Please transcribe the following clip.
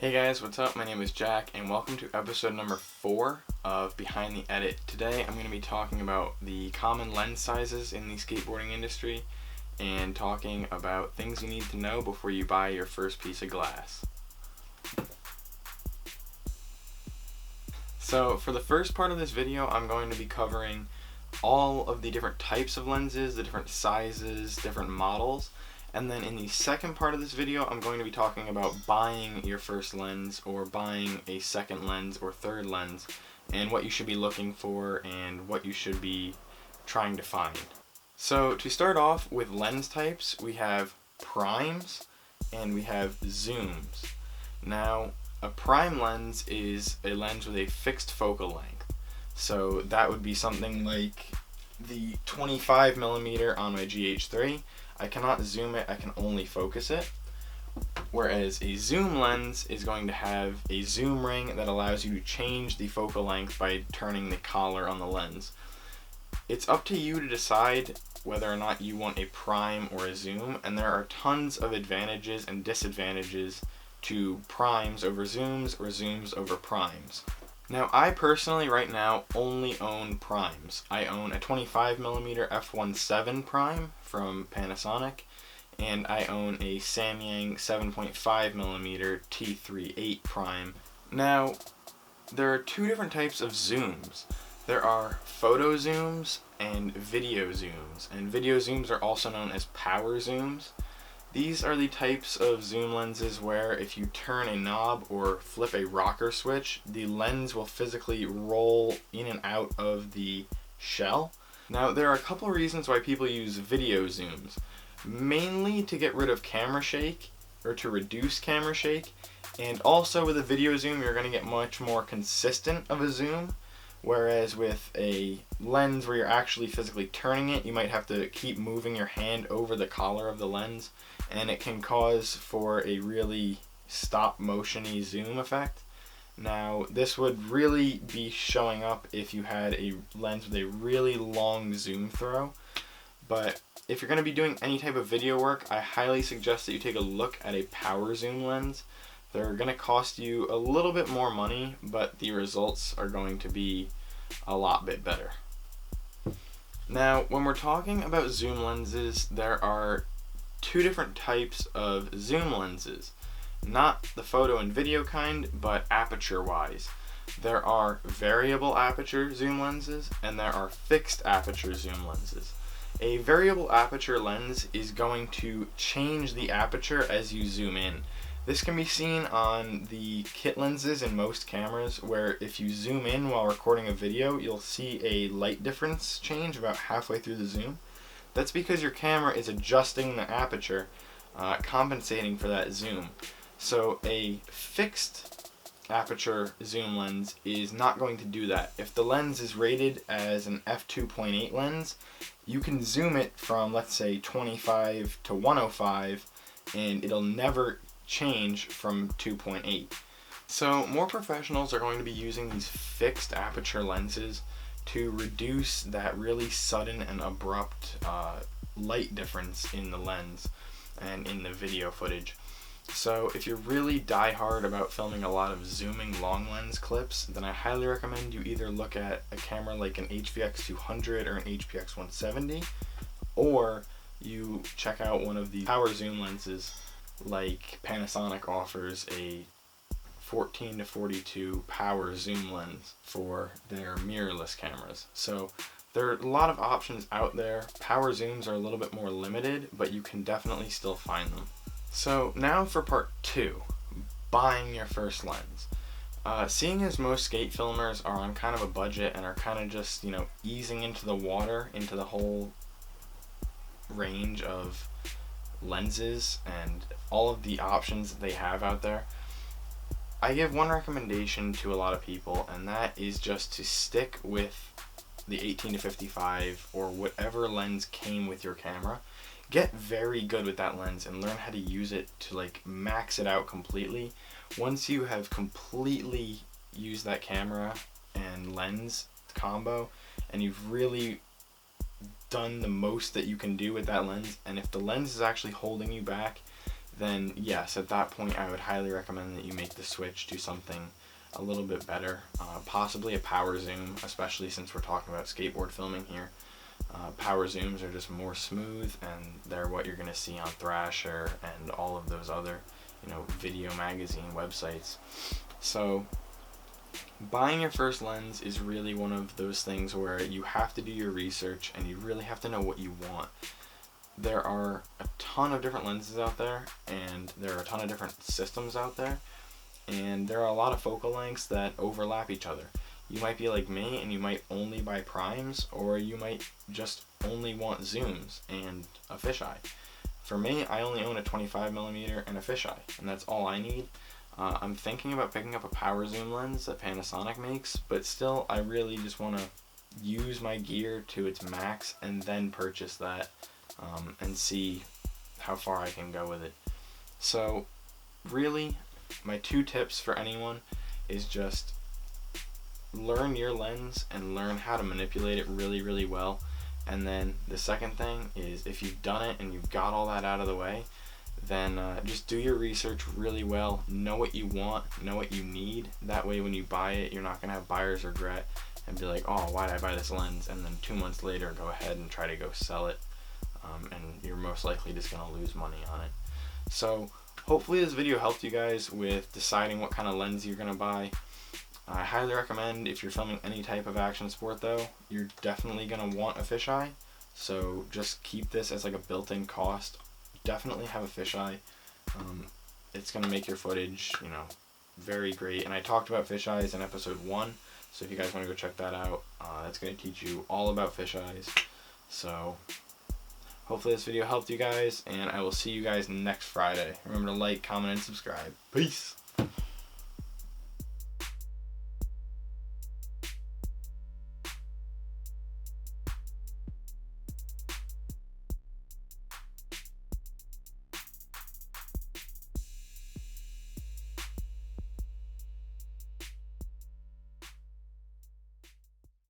Hey guys, what's up? My name is Jack and welcome to episode number 4 of Behind the Edit. Today I'm going to be talking about the common lens sizes in the skateboarding industry and talking about things you need to know before you buy your first piece of glass. So for the first part of this video, I'm going to be covering all of the different types of lenses, the different sizes, different models. And then in the second part of this video, I'm going to be talking about buying your first lens or buying a second lens or third lens and what you should be looking for and what you should be trying to find. So to start off with lens types, we have primes and we have zooms. Now, a prime lens is a lens with a fixed focal length. So that would be something like the 25mm on my GH3. I cannot zoom it, I can only focus it. Whereas a zoom lens is going to have a zoom ring that allows you to change the focal length by turning the collar on the lens. It's up to you to decide whether or not you want a prime or a zoom, and there are tons of advantages and disadvantages to primes over zooms or zooms over primes. Now, I personally right now only own primes. I own a 25mm f1.7 prime from Panasonic, and I own a Samyang 7.5mm T3.8 prime. Now, there are two different types of zooms. There are photo zooms and video zooms, and video zooms are also known as power zooms. These are the types of zoom lenses where if you turn a knob or flip a rocker switch, the lens will physically roll in and out of the shell. Now, there are a couple of reasons why people use video zooms. Mainly to get rid of camera shake, or to reduce camera shake, and also with a video zoom you're going to get much more consistent of a zoom. Whereas with a lens where you're actually physically turning it, you might have to keep moving your hand over the collar of the lens, and it can cause for a really stop motion-y zoom effect. Now, this would really be showing up if you had a lens with a really long zoom throw, but if you're going to be doing any type of video work, I highly suggest that you take a look at a power zoom lens. They're going to cost you a little bit more money, but the results are going to be a lot bit better. Now, when we're talking about zoom lenses, there are two different types of zoom lenses. Not the photo and video kind, but aperture-wise. There are variable aperture zoom lenses, and there are fixed aperture zoom lenses. A variable aperture lens is going to change the aperture as you zoom in. This can be seen on the kit lenses in most cameras, where if you zoom in while recording a video, you'll see a light difference change about halfway through the zoom. That's because your camera is adjusting the aperture, compensating for that zoom. So a fixed aperture zoom lens is not going to do that. If the lens is rated as an f2.8 lens, you can zoom it from, let's say, 25 to 105, and it'll never change from 2.8. So more professionals are going to be using these fixed aperture lenses to reduce that really sudden and abrupt light difference in the lens and in the video footage. So if you're really die-hard about filming a lot of zooming long lens clips, then I highly recommend you either look at a camera like an HVX 200 or an HPX 170, or you check out one of the power zoom lenses like Panasonic offers a 14 to 42 power zoom lens for their mirrorless cameras. So there are a lot of options out there. Power zooms are a little bit more limited, but you can definitely still find them. So now for part 2, buying your first lens. Seeing as most skate filmers are on kind of a budget and are kind of just, easing into the water, into the whole range of lenses and all of the options that they have out there, I give one recommendation to a lot of people, and that is just to stick with the 18 to 55 or whatever lens came with your camera. Get very good with that lens and learn how to use it to max it out completely. Once you have completely used that camera and lens combo and you've really done the most that you can do with that lens, and if the lens is actually holding you back, then yes, at that point I would highly recommend that you make the switch to something a little bit better, possibly a power zoom, especially since we're talking about skateboard filming here. Power zooms are just more smooth, and they're what you're going to see on Thrasher and all of those other, video magazine websites. So buying your first lens is really one of those things where you have to do your research and you really have to know what you want. There are a ton of different lenses out there, and there are a ton of different systems out there, and there are a lot of focal lengths that overlap each other. You might be like me and you might only buy primes, or you might just only want zooms and a fisheye. For me, I only own a 25mm and a fisheye, and that's all I need. I'm thinking about picking up a power zoom lens that Panasonic makes, but still, I really just want to use my gear to its max and then purchase that, and see how far I can go with it. So really, my 2 tips for anyone is just learn your lens and learn how to manipulate it really, really well. And then the second thing is, if you've done it and you've got all that out of the way, then just do your research really well. Know what you want, know what you need. That way when you buy it, you're not going to have buyer's regret and be like, oh, why did I buy this lens? And then 2 months later, go ahead and try to go sell it. And you're most likely just going to lose money on it. So hopefully this video helped you guys with deciding what kind of lens you're going to buy. I highly recommend, if you're filming any type of action sport though, you're definitely going to want a fisheye. So just keep this as like a built-in cost. Definitely have a fisheye. It's going to make your footage, very great. And I talked about fisheyes in episode 1. So if you guys want to go check that out, that's going to teach you all about fisheyes. So hopefully this video helped you guys, and I will see you guys next Friday. Remember to like, comment, and subscribe. Peace!